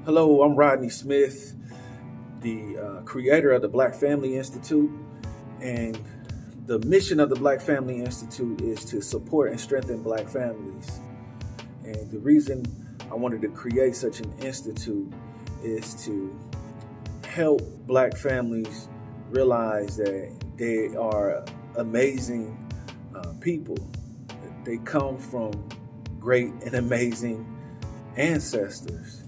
Hello, I'm Rodney Smith, the creator of the Black Family Institute. And the mission of the Black Family Institute is to support and strengthen Black families. And the reason I wanted to create such an institute is to help Black families realize that they are amazing people. They come from great and amazing ancestors,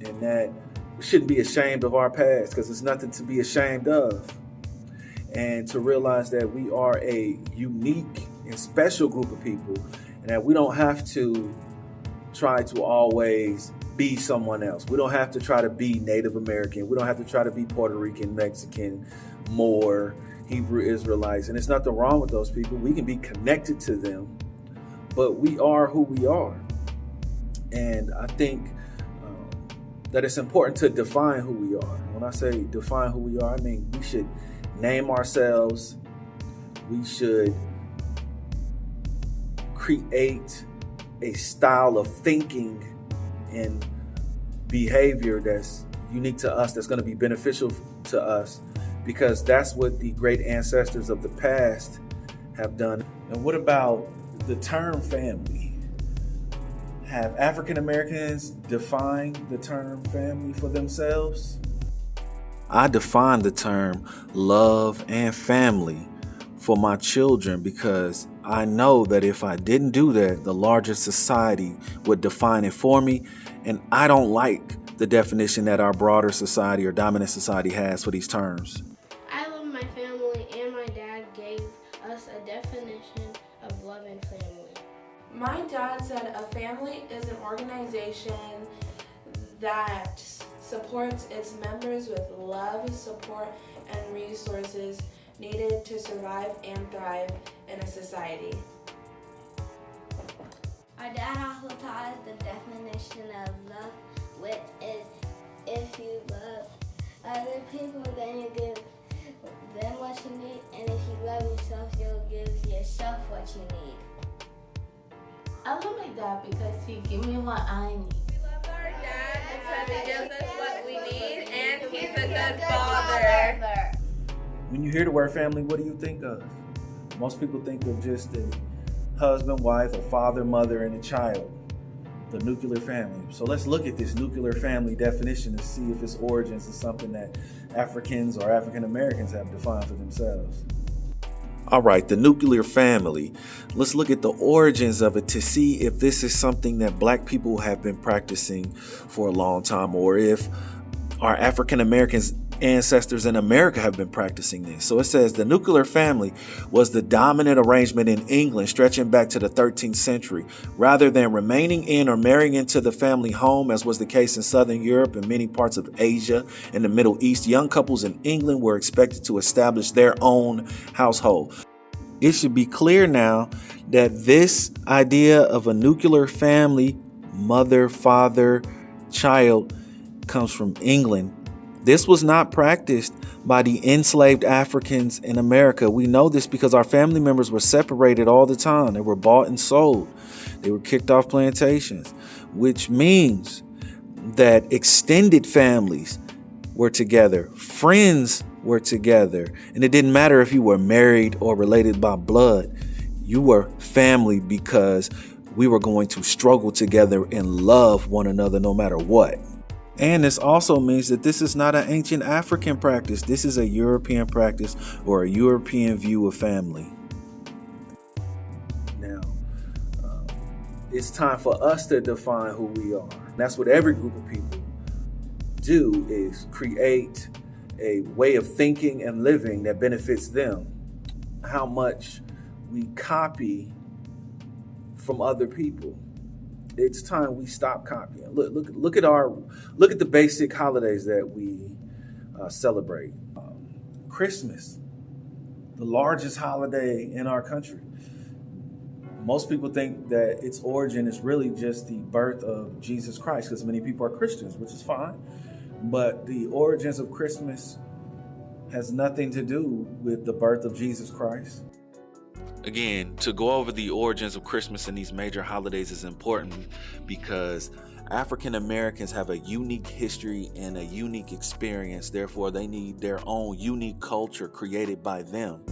and that we shouldn't be ashamed of our past because it's nothing to be ashamed of. And to realize that we are a unique and special group of people, and that we don't have to try to always be someone else. We don't have to try to be Native American. We don't have to try to be Puerto Rican, Mexican, Moor, Hebrew Israelites. And there's nothing wrong with those people. We can be connected to them, but we are who we are. And I think that it's important to define who we are. When I say define who we are, I mean we should name ourselves. We should create a style of thinking and behavior that's unique to us, that's going to be beneficial to us, because that's what the great ancestors of the past have done. And what about the term family? Have African Americans defined the term family for themselves? I define the term love and family for my children because I know that if I didn't do that, the larger society would define it for me. And I don't like the definition that our broader society or dominant society has for these terms. I love my family, and my dad gave us a definition of love and family. My dad said a family is an organization that supports its members with love, support, and resources needed to survive and thrive in a society. Our dad also taught us the definition of love, which is if you love other people, then you give them what you need, and if you love yourself, you'll give yourself what you need. I love my dad because he gives me what I need. We love our dad because he gives us what we need, and he's a good father. When you hear the word family, what do you think of? Most people think of just a husband, wife, a father, mother, and a child, the nuclear family. So let's look at this nuclear family definition to see if its origins is something that Africans or African Americans have defined for themselves. All right, the nuclear family. Let's look at the origins of it to see if this is something that Black people have been practicing for a long time, or if our African Americans ancestors in America have been practicing this. So it says the nuclear family was the dominant arrangement in England stretching back to the 13th century. Rather than remaining in or marrying into the family home, as was the case in Southern Europe and many parts of Asia and the Middle East, young couples in England were expected to establish their own household. It should be clear now that this idea of a nuclear family, mother, father, child, comes from England. This was not practiced by the enslaved Africans in America. We know this because our family members were separated all the time. They were bought and sold. They were kicked off plantations, which means that extended families were together, friends were together, and it didn't matter if you were married or related by blood. You were family because we were going to struggle together and love one another no matter what. And this also means that this is not an ancient African practice. This is a European practice or a European view of family. Now, it's time for us to define who we are. That's what every group of people do, is create a way of thinking and living that benefits them. How much we copy from other people. It's time we stop copying. Look at the basic holidays that we celebrate. Christmas, the largest holiday in our country. Most people think that its origin is really just the birth of Jesus Christ, because many people are Christians, which is fine. But the origins of Christmas has nothing to do with the birth of Jesus Christ. Again, to go over the origins of Christmas and these major holidays is important because African Americans have a unique history and a unique experience. Therefore, they need their own unique culture created by them.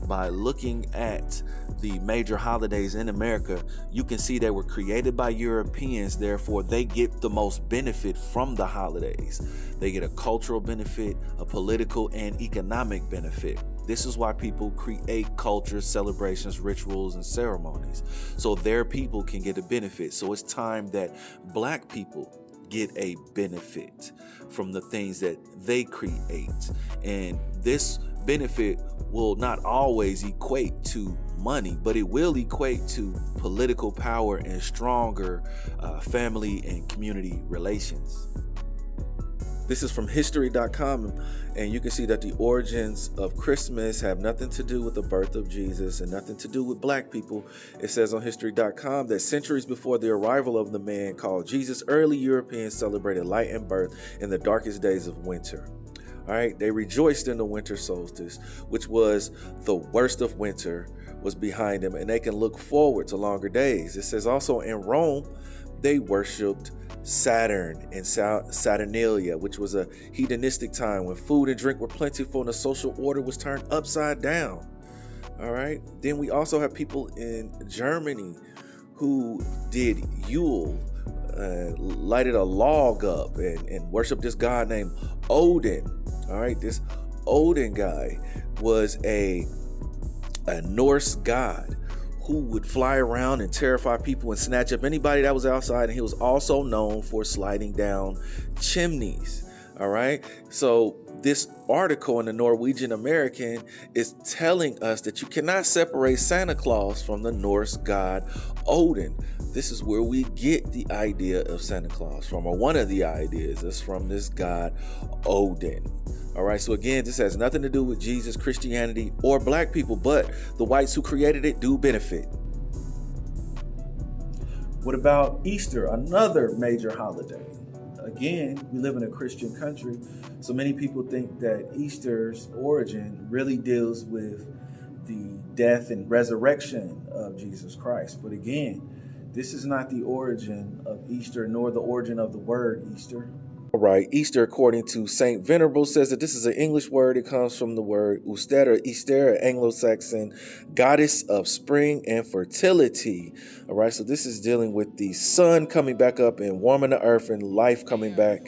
By looking at the major holidays in America, you can see they were created by Europeans. Therefore, they get the most benefit from the holidays. They get a cultural benefit, a political and economic benefit. This is why people create cultures, celebrations, rituals, and ceremonies, so their people can get a benefit. So it's time that Black people get a benefit from the things that they create. And this benefit will not always equate to money, but it will equate to political power and stronger family and community relations. This is from history.com, and you can see that the origins of Christmas have nothing to do with the birth of Jesus and nothing to do with Black people. It says on history.com that centuries before the arrival of the man called Jesus, early Europeans celebrated light and birth in the darkest days of winter. All right, they rejoiced in the winter solstice, which was the worst of winter, was behind them, and they can look forward to longer days. It says also in Rome, they worshipped Saturn and Saturnalia, which was a hedonistic time when food and drink were plentiful and the social order was turned upside down. All right. Then we also have people in Germany who did Yule, lighted a log up and worshiped this god named Odin. All right. This Odin guy was a Norse god who would fly around and terrify people and snatch up anybody that was outside. And he was also known for sliding down chimneys. All right. So this article in the Norwegian American is telling us that you cannot separate Santa Claus from the Norse god Odin. This is where we get the idea of Santa Claus from, or one of the ideas is from this god Odin. All right, so again, this has nothing to do with Jesus, Christianity, or Black people, but the whites who created it do benefit. What about Easter, another major holiday? Again, we live in a Christian country, so many people think that Easter's origin really deals with the death and resurrection of Jesus Christ. But again, this is not the origin of Easter, nor the origin of the word Easter. All right, Easter, according to St. Venerable, says that this is an English word. It comes from the word Uster or Easter, Anglo-Saxon goddess of spring and fertility. All right, so this is dealing with the sun coming back up and warming the earth and life coming back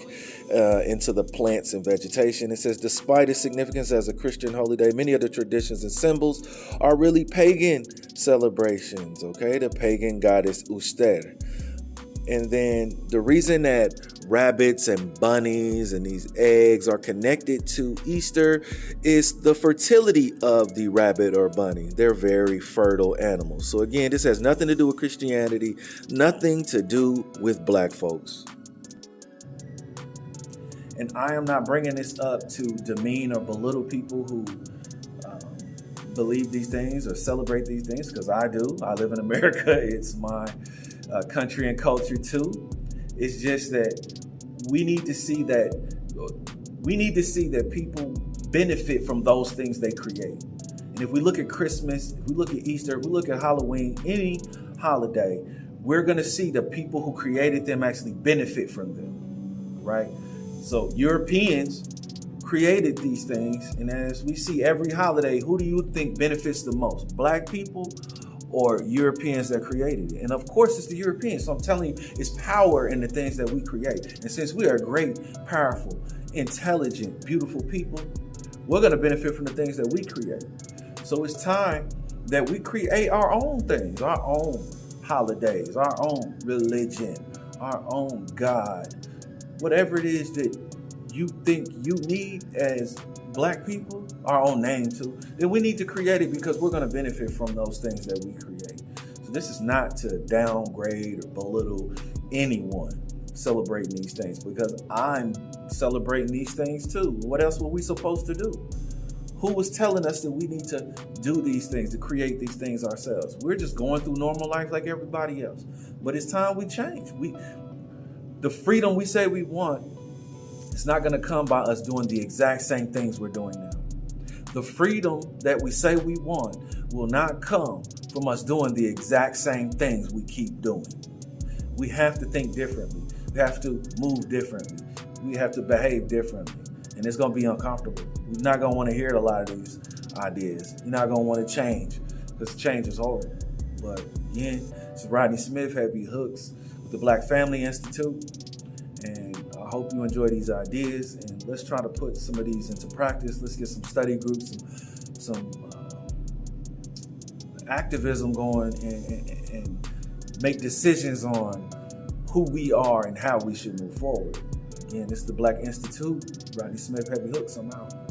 into the plants and vegetation. It says, despite its significance as a Christian holiday, many of the traditions and symbols are really pagan celebrations, okay? The pagan goddess Uster. And then the reason that rabbits and bunnies and these eggs are connected to Easter is the fertility of the rabbit or bunny. They're very fertile animals. So again, this has nothing to do with Christianity, nothing to do with Black folks. And I am not bringing this up to demean or belittle people who believe these things or celebrate these things, because I do. I live in America. It's my country and culture too. It's just that we need to see that people benefit from those things they create. And if we look at Christmas, if we look at Easter, if we look at Halloween, any holiday, we're going to see the people who created them actually benefit from them, right? So Europeans created these things, and as we see every holiday, who do you think benefits the most? Black people or Europeans that created it? And of course it's the Europeans. So I'm telling you, it's power in the things that we create. And since we are great, powerful, intelligent, beautiful people, we're going to benefit from the things that we create. So it's time that we create our own things, our own holidays, our own religion, our own God, whatever it is that you think you need as Black people, our own name too, then we need to create it, because we're going to benefit from those things that we create. So this is not to downgrade or belittle anyone celebrating these things, because I'm celebrating these things too. What else were we supposed to do? Who was telling us that we need to do these things, to create these things ourselves? We're just going through normal life like everybody else. But it's time we change. The freedom we say we want, it's not going to come by us doing the exact same things we're doing now. The freedom that we say we want will not come from us doing the exact same things we keep doing. We have to think differently. We have to move differently. We have to behave differently. And it's going to be uncomfortable. You're not going to want to hear a lot of these ideas. You're not going to want to change because change is hard. But again, it's Rodney Smith, Happy Hooks with the Black Family Institute. And I hope you enjoy these ideas. And let's try to put some of these into practice. Let's get some study groups, some activism going, and make decisions on who we are and how we should move forward. Again, this is the Black Institute. Rodney Smith, Happy Hooks. I'm out.